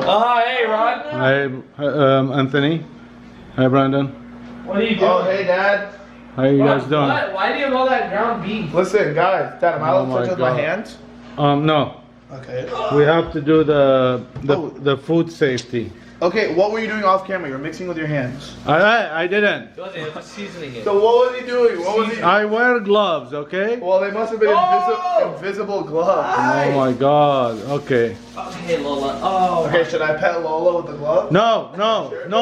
Oh, hey, Ron. Hey, Anthony. Hi, Brandon. What are you doing? Oh, hey, Dad. How you guys doing? What? Why do you have all that ground beef? Listen, guys. Dad, am I allowed to touch with my God. hands? No. Okay. We have to do the food safety. Okay, what were you doing off camera? You were mixing with your hands. I didn't. It was seasoning it. So what was he doing? What was he? I wear gloves, okay? Well, they must have been invisible gloves. Oh my God. Okay. Okay, Lola. Oh. Okay, should I pet Lola with the glove? No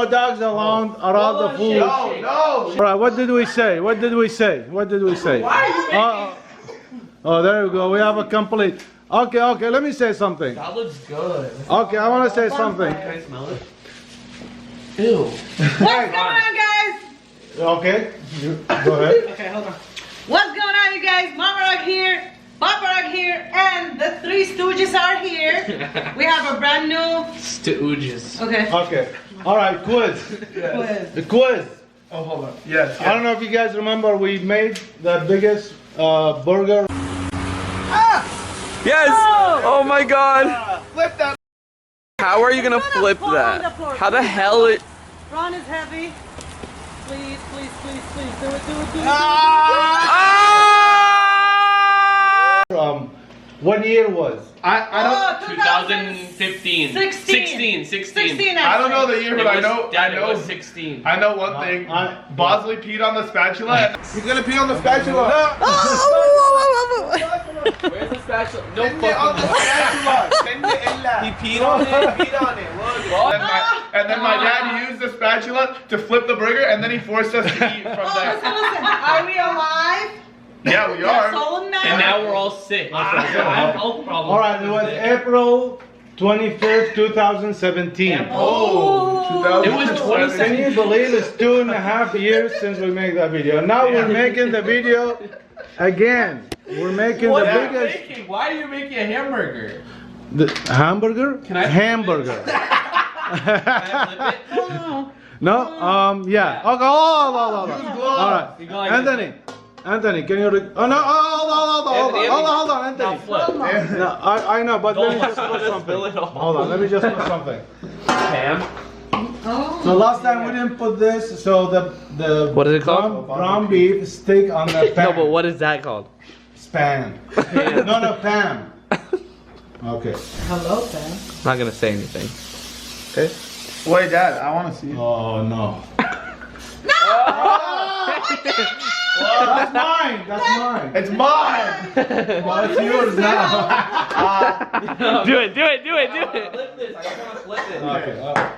dogs around the food. No. All right. What did we say? What did we say? Why are you making Oh, there we go. We have a complete. Okay. Let me say something. That looks good. Okay, I want to say something. Can I smell it? Ew. What's going on, guys? Okay. Go ahead. Okay, hold on. What's going on, you guys? Mama Rug here, Papa Rug here, and the three stooges are here. We have a brand new Stooges. Okay. Okay. All right. Quiz. Quiz. The quiz. Oh, hold on. Yes. I don't know if you guys remember, we made the biggest burger. Yes! Oh my god! Flip that. How are you gonna flip Pour on the that? floor. How the hell it... Ron is heavy. Please. Do it. What year was? I Oh, 2015. 16. I don't know the year, but I know. Dad, it was 16. I know one thing. Bosley peed on the spatula. He's gonna pee on the spatula. Where's the spatula? No On the spatula. He peed on it? And then my dad used the spatula to flip the burger, and then he forced us to eat from there. Listen. Are we alive? Yeah, we are. Soul now? And now we're all sick. I have health problems. All right, it was April 25th, 2017. Oh, It was 2017. Can you believe it's 2.5 years since we made that video? Now we're making the video again. We're making the biggest. Why are you making a hamburger? The hamburger? Can I- Hamburger. Can I flip it? No? Yeah. Okay. All right. You go like Anthony, can you? Oh no! Hold on, Anthony. Now flip. No, I know, but let me just put something. Hold on, let me just put something. Ham. So last time we didn't put this, so the What is it called? ground beef stick on the pan. No, but what is that called? Spam. No, Pam. Okay. Hello, Sam. I'm not gonna say anything. Okay? Wait, Dad, I want to see it. Oh no. That's mine. It's mine. Well, it's yours now. Do it! Flip this. I just want to flip it. Okay.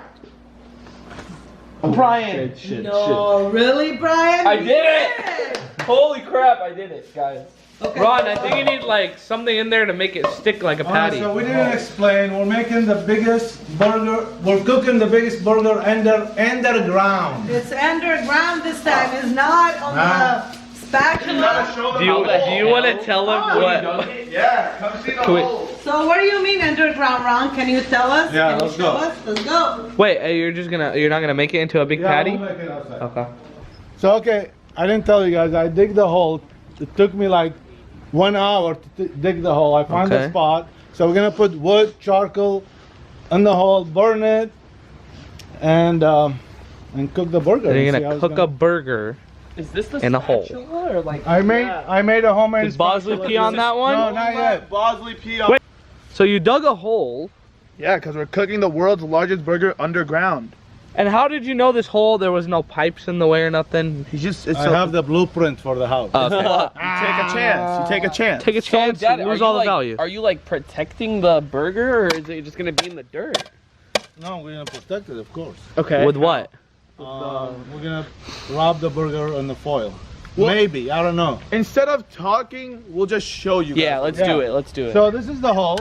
Brian. Shit. No, really, Brian? I You did it. Holy crap! I did it, guys. Okay. Ron, I think you need like something in there to make it stick like a Alright, patty. so we didn't explain. We're making the biggest burger. We're cooking the biggest burger underground. It's underground this time. It's not on the spatula. Do you want to tell him what? Yeah, come see the hole. So what do you mean underground, Ron? Can you tell us? Yeah, Can you let's show go. us? Let's go. Wait, you're not gonna make it into a big patty? We'll make it outside. Okay. So okay, I didn't tell you guys. I dig the hole. It took me like 1 hour to dig the hole. I found the Okay. spot. So we're gonna put wood, charcoal in the hole, burn it, and cook the burger. Then you're and see gonna how it's cook a burger Is this the in a hole. spatula or like? I made a homemade. Did Bosley spatula. pee on that one? No, not yet. Bosley peed on. Wait. So you dug a hole, Yeah, because we're cooking the world's largest burger underground. and how did you know this hole? There was no pipes in the way or nothing. It's I have the blueprint for the house. Okay. You take a chance. You take a chance. Take a chance, Dad, lose all the value. Are you like protecting the burger, or is it just gonna be in the dirt? No, we're gonna protect it, of course. Okay. With what? We're gonna wrap the burger in the foil. Maybe, I don't know. Instead of talking, we'll just show you. Yeah, guys. let's do it. Let's do it. So this is the hole.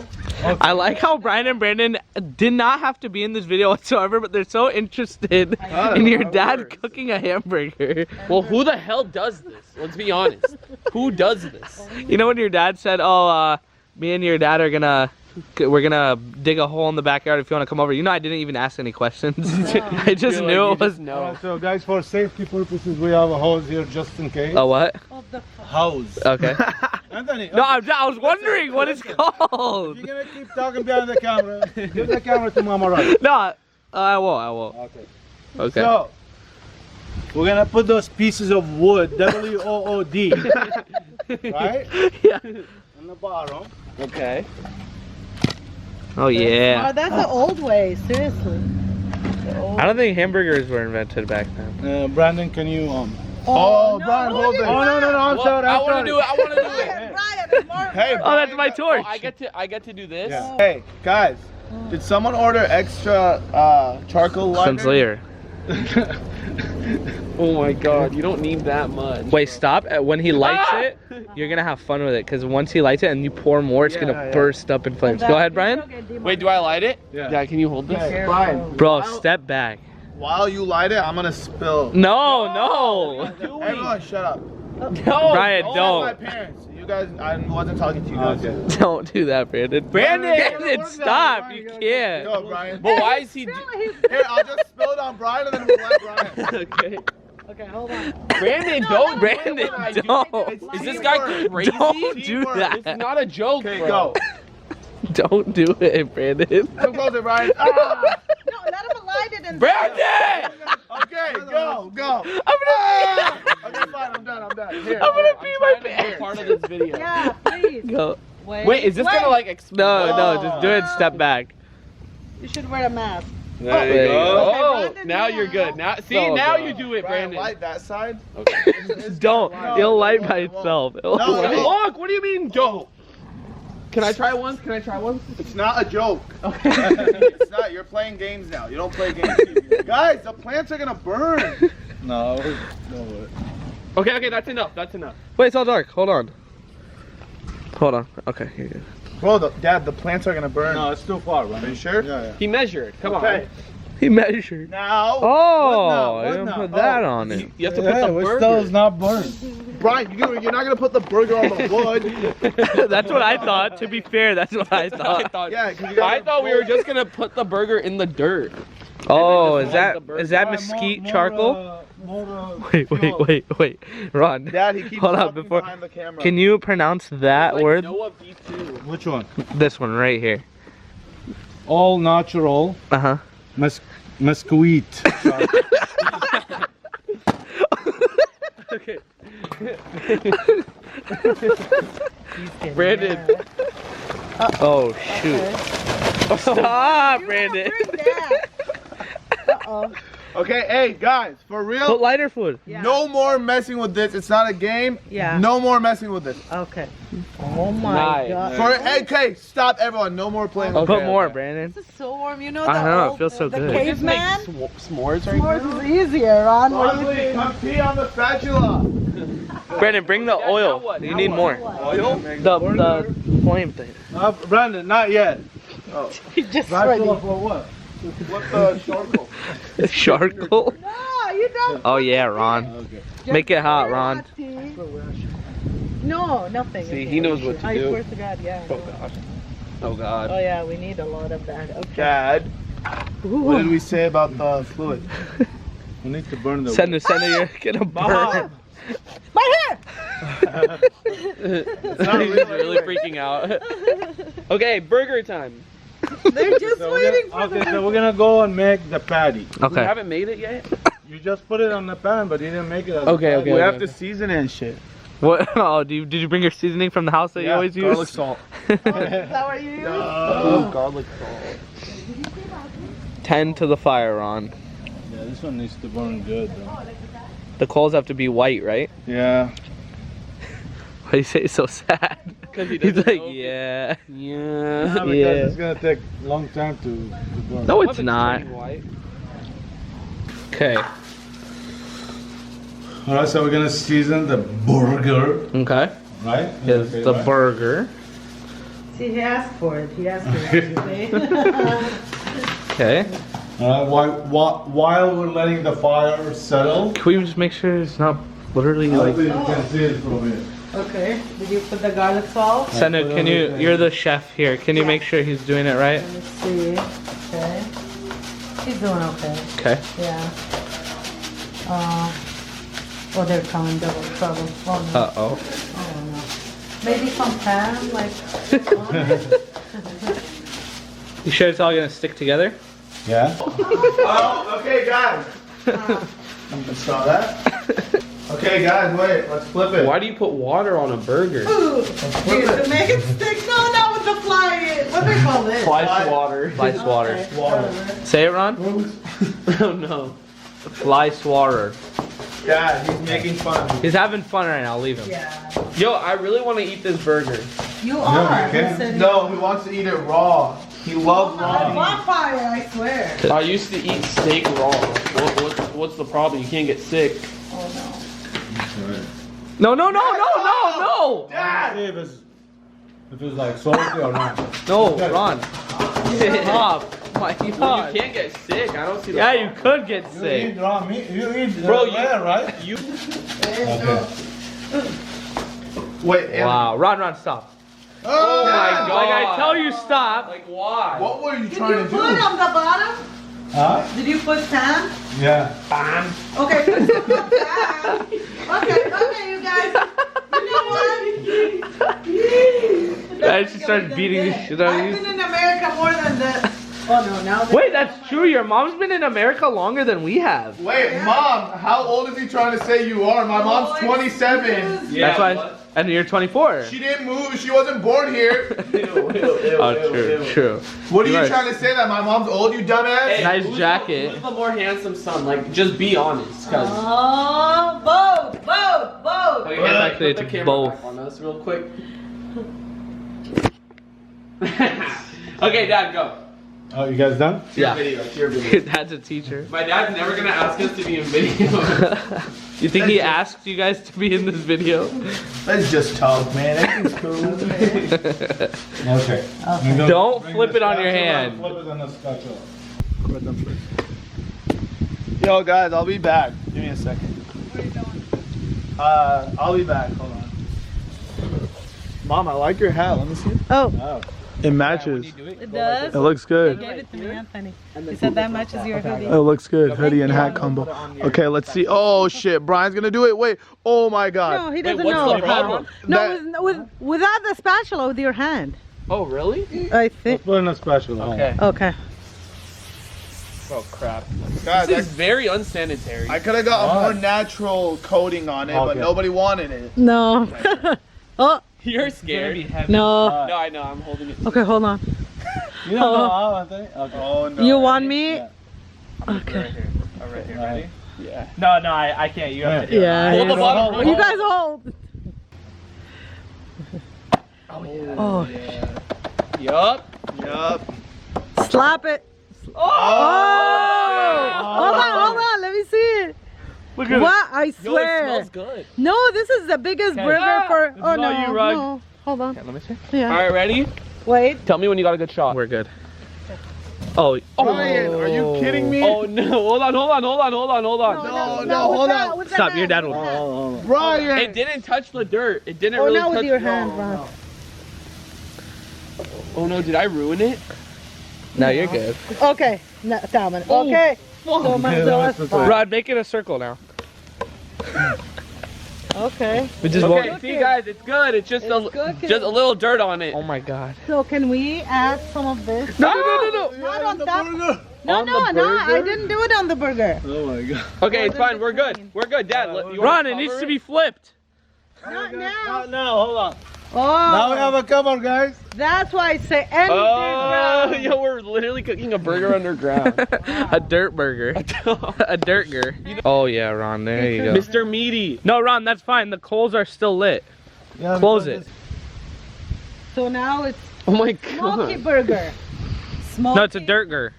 I like how Brian and Brandon did not have to be in this video whatsoever, but they're so interested in your dad cooking a hamburger. Well, who the hell does this? Let's be honest. Who does this? You know when your dad said, "Oh, me and your dad we're gonna dig a hole in the backyard if you want to come over." You know, I didn't even ask any questions. I just knew it was. No. Alright, so guys, for safety purposes, we have a hose here just in case. A what? Oh, the House. Okay. Anthony. No, I was wondering what it's called. You're gonna keep talking behind the camera. Give the camera to Mama Rug. No, I won't. Okay. Okay. So, we're gonna put those pieces of wood, W-O-O-D, right? Yeah. On the bottom. Okay. Oh yeah. Oh, that's the old way, seriously. I don't think hamburgers were invented back then. Brandon, can you Oh, no, Brian, look hold at it. Oh no, I'm Well, sorry. I want to do it. I want to do it. Brian, it's more. Hey, Oh, that's my torch. I get to do this. Yeah. Hey, guys, did someone order extra charcoal lighter? Since later. Oh my God, you don't need that much. Wait, stop. When he lights it, you're gonna have fun with it. Cause once he lights it and you pour more, it's gonna burst up in flames. Go ahead, Brian. Wait, do I light it? Yeah. Can you hold this? Hey, Brian, Bro, step back. while you light it, I'm gonna spill. No. Everyone, shut up. No, Brian, My don't. parents. You guys, I wasn't talking to you guys. Okay. Don't do that, Brandon. Brandon, stop. You can't. Go, Brian. But why is he? Here, I'll just spill it on Brian and then we'll let Brian. Okay. Okay, hold on. Brandon, don't. Brandon, don't. Is this guy crazy? Don't do Teamwork. that. It's not a joke, Okay, bro. go. Don't do it, Brandon. Come closer, Brian. Ah! No, let him light it and. Brandon! Okay, go. I'm Ah! Okay, fine, I'm done. Here. gonna pee my I'm trying to be pants. part of this video. Yeah, please. Go. Wait, is this gonna like explode? No, just do it. Step back. You should wear a mask. There you you go. go. Oh, Brandon, now yeah. you're good. Now, see, So now good. you do it, Brian, Brandon. light that side. Don't. No, It'll light it by won't, it itself. won't. It'll No, light. it won't. Look, what do you mean, don't? Can I try once? It's not a joke. It's not. You're playing games now. You don't play games. Guys, the plants are gonna burn. No. Okay, that's enough. Wait, it's all dark. Hold on. Okay, you're good. Bro, Dad, the plants are gonna burn. No, it's too far, right? Are you sure? Yeah. He measured. Come Okay. He measured. Now. Oh, What I now? didn't What put now? that Oh, on it. You have to put the which burger. still is not burned. Brian, you're not gonna put the burger on the wood. That's what I thought. To be fair, that's what I thought. Yeah, 'cause you guys I thought we were just gonna put the burger in the dirt. Oh, just is light that the is that More, mesquite more, charcoal? fuel. Wait, Ron. Dad, he keeps Hold up talking before. behind the camera. Can you pronounce that Like word? Noah V2. Which one? This one right here. All natural Uh huh. mesquite. Okay. Brandon. Oh shoot! Stop, Brandon. Uh-oh. Okay, hey guys, for Put real, lighter fluid. Yeah. no more messing with this. It's not a game. Yeah. No more messing with this. Okay. Oh my Nice. God. Okay, stop everyone. No more playing with Put Okay, more, okay. Brandon. This is so warm. You know I the know, it old, feels so the good. Just make caveman? s'mores right S'mores now. is easier, Ron. What do you Bosley, think? come pee on the spatula. Brandon, bring the now oil. what? You Now need what? more. Oil? The flame thing. Brandon, not yet. He's just ready. Spatula for what? What the charcoal? Charcoal. No, you don't. Oh yeah, Ron. Okay. Make it hot, Ron. No, nothing. See, okay. he knows what to I do. swear to God, yeah. Oh God. Oh yeah, we need a lot of that. Okay. Dad, what did we say about the fluid? We need to burn the Send you're gonna burn. My hair! He's really freaking out. Okay, burger time. They're just So waiting for okay, so we're gonna go and make the patty. We Okay. haven't made it yet. You just put it on the pan, but you didn't make it. As Okay, a okay. patty. We have to season it and shit. What? Oh, did you bring your seasoning from the house that you always garlic use? salt. Is that what you use? Garlic salt. 10 to the fire, Ron. Yeah, this one needs to burn good though. The coals have to be white, right? Yeah. Why do you say it's so sad? 'Cause he He's doesn't like, know. yeah. Yeah. Because Yeah. it's gonna take a long time to burn. No, it's not. Okay. Alright, so we're gonna season the burger, Okay. right? Here's Okay, the right? burger. See, he asked for it. He asked for it. Okay. While we're letting the fire settle, Can we just make sure it's not literally like... hopefully you can see it from here. Okay. Did you put the garlic salt? Senu, can you... You're the chef here. Can you Yeah. make sure he's doing it right? Let me see. Okay. He's doing okay. Okay. Yeah. Oh, they're coming double trouble. Oh no. Uh-oh. Oh no. Maybe some pan, like. You sure it's all gonna stick together? Yeah. Oh, okay, guys. You saw that? Okay, guys, wait. Let's flip it. Why do you put water on a burger? Ooh, to make it stick. No, not with the fly. What do they call this? Fly water. Fly swatter. Okay, Water. whatever. Say it, Ron. Oh no. Fly swatter. Yeah, he's making fun. He's having fun right now. Leave him. Yeah. Yo, I really want to eat this burger. You are. you can't. Listen. No, he wants to eat it raw. He loves I raw. want fire, I swear. I used to eat steak raw. What's the problem? You can't get sick. Oh No, no, no, no, no, no! Dad! See if it's like salty or not. No, Ron. Stop. My Well, God. you can't get sick. I don't see the Yeah, you problem. could get You sick. eat raw meat. You eat Bro, rare, right? You Okay. Wait, and Wow, Ron, stop. Oh my God. God. Like I tell you, stop. like why? What were you no. Did trying you to put do? on the bottom? Huh? Did you put pan? Yeah. Okay, put some on pan. Okay, you guys. You know what? I just started beating the shit out of I've you. been in America more than this. Oh no, now that- Wait, that's true. Your mom's been in America longer than we have. Wait, Mom, how old is he trying to say you are? My mom's Oh, 27. Yeah, That's why. what? And you're 24. She didn't move. She wasn't born here. Oh, true. What are you Right. trying to say? That my mom's old, you dumbass? Hey, Nice who's jacket. Who's the more handsome son? Like, just be honest, cause. Oh, both. Okay, Well, guys, actually, put the it's camera both. back on us real quick. Okay, Dad, go. Oh, you guys done? Yeah. Video, it's your video. Your dad's a teacher. My dad's never gonna ask us to be in video. You think he asked you guys to be in this video? Let's just talk, man. Everything's cool. Okay. I'm gonna Don't bring flip the it on your spatula hand. and Flip it on the spatula. Yo, guys, I'll be back. Give me a second. Where are you going? I'll be back. Hold on. Mom, I like your hat. Let me see. Oh, Oh. It matches. it does. It looks He good. gave it to me, Anthony. He said that matches your hoodie. It looks good. Hoodie and hat combo. Okay, let's see. Oh shit, Brian's gonna do it. Wait. Oh my god. No, he doesn't what's know. the problem? No, without the spatula, with your hand. Oh, really? I think. Put in a spatula. Okay. Okay. Oh crap. Guys, This is very unsanitary. I could have got a What? more natural coating on it, but Okay. nobody wanted it. No. Oh, You're scared. no. No, I know. I'm holding it. Okay, hold on. You don't know how, Anthony? Okay. Oh no. You want me? Yeah. Okay. All right, here. Ready? Yeah. No, I can't. You have to do it. Yeah. Hold the yeah. bottom. You guys hold. Oh, Yup. Yup. slap it. Oh! Hold on. Let me see it. Look at What? I Yo, it swear. smells good. No, this is the biggest burger for. This is Oh all no, you, Rug. no. Hold on. it. Let me see. Yeah. All right, ready? Wait. Tell me when you got a good shot. We're good. Oh. Brian, are you kidding me? Oh no! Hold on. No, hold on. with Stop. the Your dad hand. will. Brian. It didn't touch the dirt. It didn't Oh, really now touch. with your hand, Ron. Oh no! Did I ruin it? No, you're good. Okay. No, Salmon. Okay. So my that's that's the fine. Rod, make it a circle now. Okay. We just Okay, won't. see guys, it's good. It's just It's cooking. just a little dirt on it. Oh my God. So can we add some of this? No. Not on top. No, On the no, no. I burger? didn't do it on the burger. Oh my god. Okay, it's More fine. than We're good. between. We're good, Dad. You Ron, wanna it needs cover to be flipped. Not No, now. no, hold on. Oh, Now we have a cover, guys. that's why I say anything. Oh, wrong. yo, we're literally cooking a burger underground. A dirt burger. A dirtger. Oh yeah, Ron. There you go. Mr. Meaty. No, Ron, that's fine. The coals are still lit. Yeah, Close because it. So now it's Oh my smoky god. burger. Smoky. No, it's a dirtger.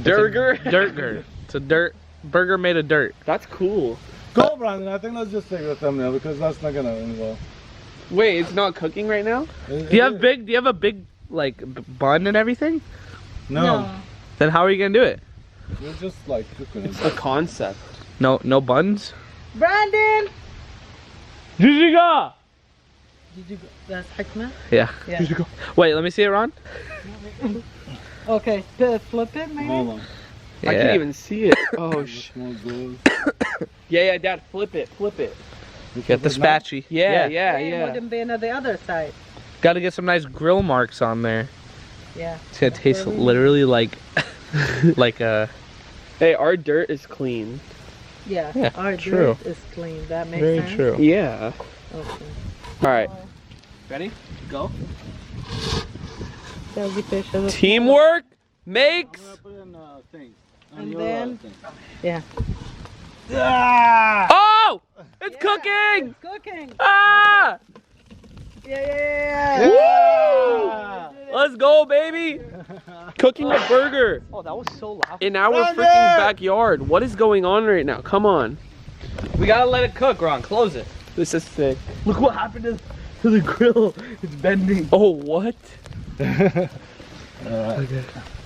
Burger. Dirtger. It's a dirt burger made of dirt. That's cool. Go, Brandon. I think let's just take the thumbnail because that's not gonna involve. Wait, it's not cooking right now? Do you have a big like bun and everything? No, Then how are you gonna do it? we're just like cooking it. It's a concept. No buns. Brandon. Jijiga. Did you go? That's Hikmah? Yeah. Yeah. Wait, let me see it, Ron. Okay. Flip it, maybe? Hold on. I can't even see it. Oh sh. Small goals. Yeah, Dad, flip it, flip it. Get the spatchy. Yeah. Wouldn't be on the other side. Got to get some nice grill marks on there. Yeah. It's gonna taste literally like, like a. Hey, our dirt is clean. Yeah. Yeah, Our true. dirt is clean. That makes Very sense. true. Yeah. Okay. All right. Ready? Go. Jellyfish is a- Teamwork makes. And then, yeah. Oh! It's cooking! Cooking. Ah! Yeah. Woo! Let's go, baby! Cooking a burger Oh, that was so loud. in our freaking backyard. What is going on right now? Come on. We gotta let it cook, Ron. Close it. This is sick. Look what happened to the grill. It's bending. Oh, what?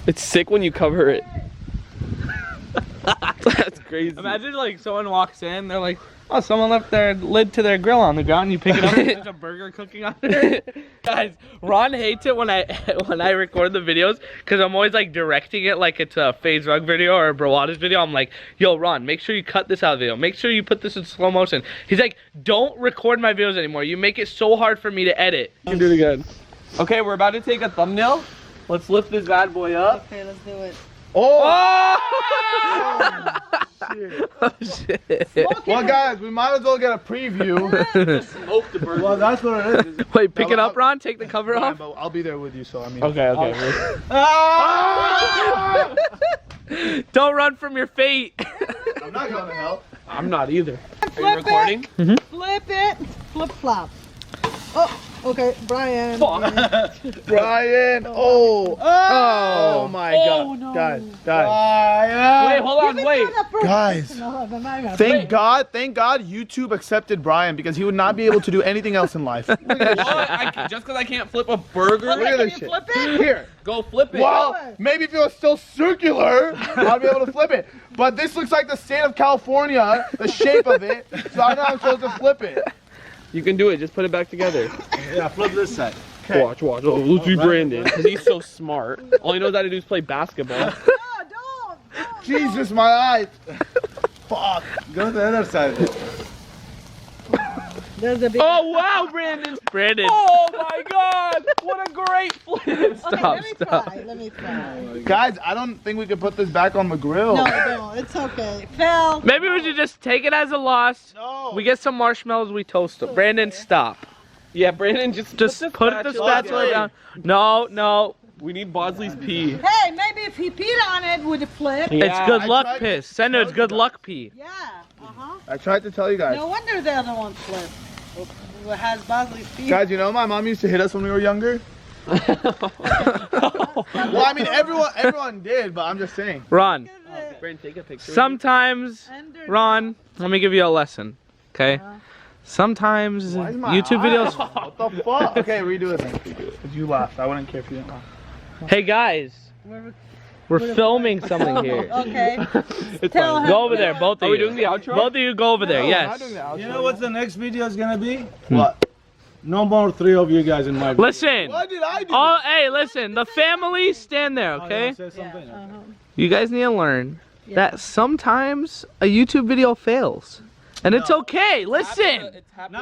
It's sick when you cover it. That's crazy. Imagine like someone walks in, they're like, oh, someone left their lid to their grill on the ground, and you pick it up and there's a burger cooking on it. Guys, Ron hates it when I record the videos because I'm always like directing it like it's a FaZe Rug video or a Brawadis video. I'm like, yo, Ron, make sure you cut this out of the video. Make sure you put this in slow motion. He's like, don't record my videos anymore. You make it so hard for me to edit. You can do it again. Okay, we're about to take a thumbnail. Let's lift this bad boy up. Okay, let's do it. Oh! Shit. Oh, shit. Well, guys, we might as well get a preview. Smoke the burger. Well, that's what it is. Wait, pick it up, Ron. Take the cover Fine, off. but I'll be there with you, so I mean. Okay. Ah! Don't run from your fate. I'm not going to hell. I'm not either. Are you Flip recording? it. Flip it. Flip flop. Oh, okay, Brian. Brian. Oh my God. no. Guys. Wait, hold on, wait. Guys. Thank God YouTube accepted Brian because he would not be able to do anything else in life. Look What? Just because I can't flip a burger? at this shit. Flip it? Here. Go flip it. Well, maybe if it was still circular, I'd be able to flip it. But this looks like the state of California, the shape of it. So I know I'm supposed to flip it. You can do it. Just put it back together. Yeah, flip this side. Watch. Oh, let's be Brandon. Because he's so smart. All he knows how to do is play basketball. Don't. Jesus, my eyes. Fuck. Go to the other side. There's a big. Oh, wow, Brandon. Brandon. Oh, my God. What a great flip. Okay, Stop. let me try. Guys, I don't think we could put this back on the grill. No, it's okay. Fell. Maybe we should just take it as a loss. No. We get some marshmallows, we toast them. Brandon, stop. Yeah, Brandon, just Put the spatula down. No. We need Bosley's pee. Hey, maybe if he peed on it, would it flip? Yeah. It's good I luck tried piss. to Send it, it's tell you good luck pee. Yeah. I tried to tell you guys. No wonder the other one flipped. It has Bosley's feet. Guys, you know my mom used to hit us when we were younger? Well, I mean, everyone did, but I'm just saying. Ron, Brandon, take a picture. sometimes, Ron, let me give you a lesson, okay? Sometimes Why is my YouTube eye- videos. What the fuck? Okay, redo it then. Because you laughed. I wouldn't care if you didn't laugh. Hey guys, we're filming something here. Okay. It's Tell fine. him. Go over there, both of Are you. we doing the outro? Both of you go over there, No, we're not yes. doing the outro. You know what the next video is gonna be? What? No more 3 of you guys in my video. Listen. What did I do? Oh, hey, listen. The family stand there, okay? Say something. You guys need to learn that sometimes a YouTube video fails. And it's okay. Listen.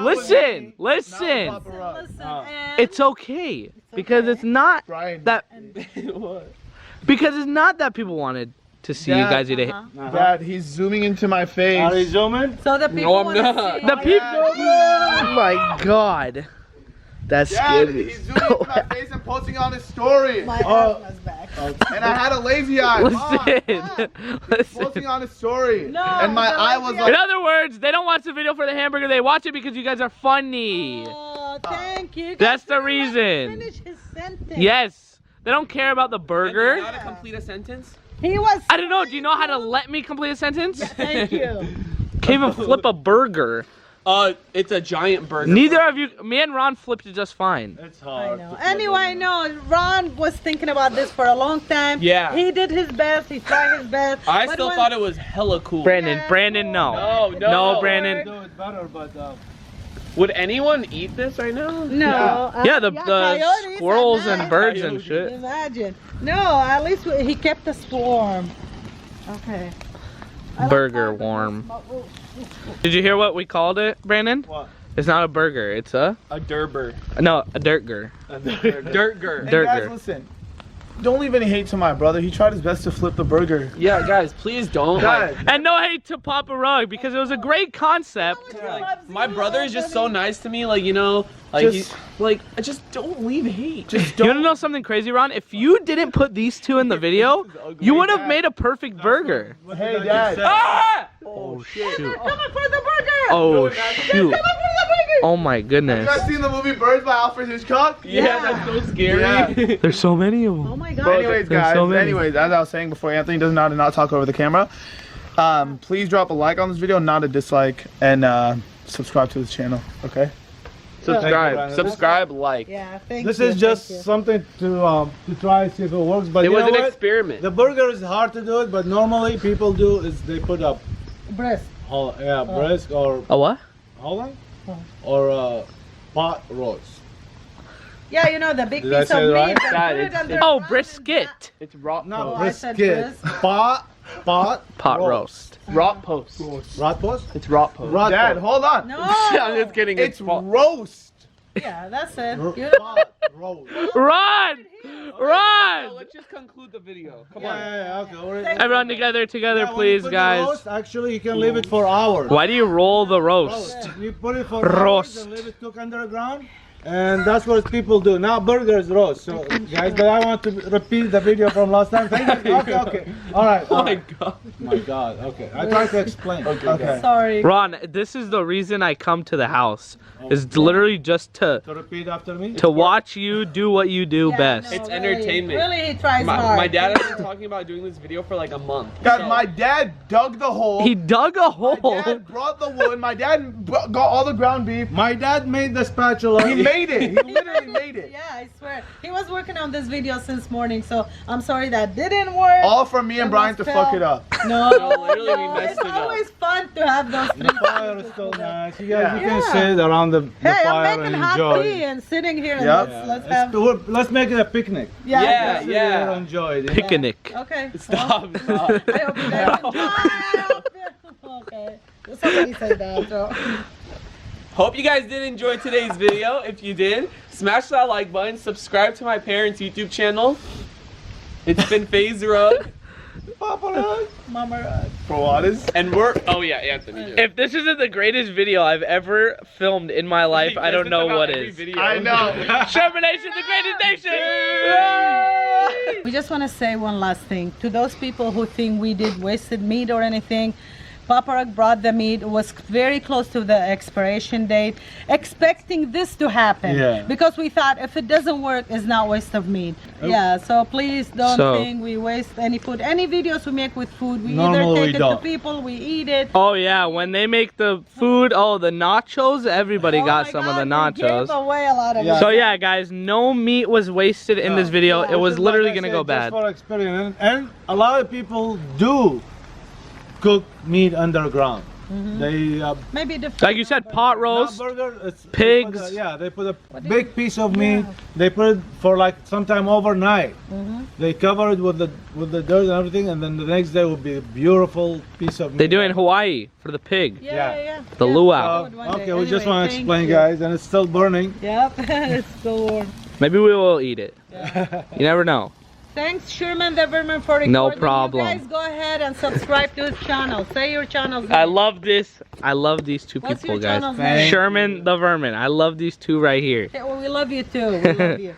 Listen. Listen, Oh. and It's okay. Because it's not Brian. that because it's not that people wanted to see you guys eat it. Dad, he's zooming into my face. Are you zooming? so the people No, I'm want to not. see. The people Oh my god. That Dad, scared me. he's zooming into my face and posting on his story. My Oh. asthma's back. And I had a lazy eye. Mom, Listen. posting Listen. on his story. No, and my the eye lazy was eye- In like, other words, they don't watch the video for the hamburger, they watch it because you guys are funny. Oh, thank you. That's the Guys, let him reason. Finish his sentence. Yes. They don't care about the burger. How to complete a sentence? He was. I don't know. Do you know how to let me complete a sentence? Thank you. Can't even flip a burger. It's a giant burger. Neither of you, me and Ron flipped it just fine. It's I hard. know. Anyway, no, Ron was thinking about this for a long time. Yeah. He did his best. He tried his best. I but still when- thought it was hella cool. Brandon, Yeah. Brandon, no. No, Brandon. Do it better, but Would anyone eat this right now? No. Yeah, the coyotes squirrels at and night. birds and Coyotes. shit. Imagine. No, at least he kept the swarm. Okay. I like Burger how the warm. smoke- Did you hear what we called it, Brandon? What? It's not a burger. It's a Durber. no, a dirtger. Dirtger. And guys, Dirtger. listen. Don't leave any hate to my brother. He tried his best to flip the burger. Yeah, guys, please don't. Guys, And no hate to Papa Rug because it was a great concept. My brother is just so nice to me, like, you know, like, I just don't leave hate. just You don't. wanna know something crazy, Ron? If you didn't put these two in the video, you would have made a perfect burger. Hey, Dad. Ah! Oh, shit. Shoot. Coming for the burger! Oh shoot. Oh my You goodness. guys seen the movie Birds by Alfred Hitchcock? Yeah, that's so scary. Yeah. There's so many of Oh them. my But god. anyways, There's guys, so many. anyways, as I was saying before, Anthony doesn't know how to not talk over the camera. Please drop a like on this video, not a dislike, and subscribe to this channel, okay? Subscribe. Subscribe, like. Yeah, thank This you. is just thank you. something to try see if it works. But It you was know an what? experiment. The burger is hard to do it, but normally people do is they put up breast. breast or A what? Holland or pot roast. Yeah, you know the big Did I piece say of it right? meat. and Yeah, put it it's- under Oh, bun brisket. It's raw Not Oh, I said brisket. breast. Pot Roast. Raw post. Rat post. It's raw post. Rat Dad, post. hold on. No. I'm just kidding. It's raw. roast. Yeah, that's it. R- You know, pot roast. Run! No, Run! let's just conclude the video. Come Yeah, on. yeah, okay. Already. Everyone together, Yeah, when you please, put the guys. roast, actually, you can leave it for hours. Why do you roll the roast? Roast. You put it for Roast. hours and leave it cook underground. And that's what people do. Now burgers roast. So guys, but I want to repeat the video from last time. Thank you. Okay, okay. All right. Oh all my right. god. My God. Okay. I tried to explain. Okay. sorry. Ron, this is the reason I come to the house. Is literally just To repeat after me. to watch you do what you do Yeah, best. no, It's really, entertainment. Really, he tries hard. My dad has been talking about doing this video for like a month. Guys, my dad dug the hole. He dug a My hole. dad brought the wood. My dad got all the ground beef. My dad made the spatula. He made it. He literally made it. Yeah, I swear. He was working on this video since morning, so I'm sorry that didn't work. All for me and It Brian was to fuck fell. it up. No, literally, we no, messed it's it up. always fun to have those three The fire is things so together. nice. You guys, you Yeah. can sit around the Hey, fire I'm making and hot enjoy. tea and sitting here and Yep. let's have. Let's make it a picnic. Yeah, Let's sit here yeah. and enjoy it. Picnic. Okay. Stop. Stop. Well, I hope you guys enjoy. Okay. Somebody said that, so. Hope you guys did enjoy today's video. If you did, smash that like button. Subscribe to my parents' YouTube channel. It's been FaZe Rug. Mama. Brawadis. And we're. Oh, yeah, Anthony. If this isn't the greatest video I've ever filmed in my life, I don't know what is. I know. Sherman Nation, the greatest nation! We just want to say one last thing. To those people who think we did wasted meat or anything, Papa Rug brought the meat. It was very close to the expiration date, expecting this to happen. Yeah. Because we thought if it doesn't work, it's not waste of meat. Yeah, so please don't So- think we waste any food. Any videos we make with food, we Normally either we take it to don't. people, we eat it. Oh yeah, when they make the food, the nachos, everybody Oh got my some of the God, we nachos. gave away a lot of Yeah. it. So yeah, guys, no meat was wasted in this video. Yeah. It was Just like literally I gonna said, go bad. Just for experience, and a lot of people do cook meat underground. They Maybe different. Like you said, pot roast. not burger, it's, pigs. they put a What do big piece of meat. They put it for like sometime overnight. They cover it with the dirt and everything, and then the next day will be a beautiful piece of meat. They do it in Hawaii for the pig. Yeah. The Yeah. luau. One day. Okay, we just Anyway, want to thank explain, you. guys, and it's still burning. Yep, it's still warm. Maybe we will eat it. You never know. Thanks, Sherman the Vermin, for recording. No problem. You guys go ahead and subscribe to his channel. Say your channel's I name. love this. I love these two What's people, your guys. channel's name? Sherman the Vermin. I love these two right here. Okay, well, we love you too. We love you.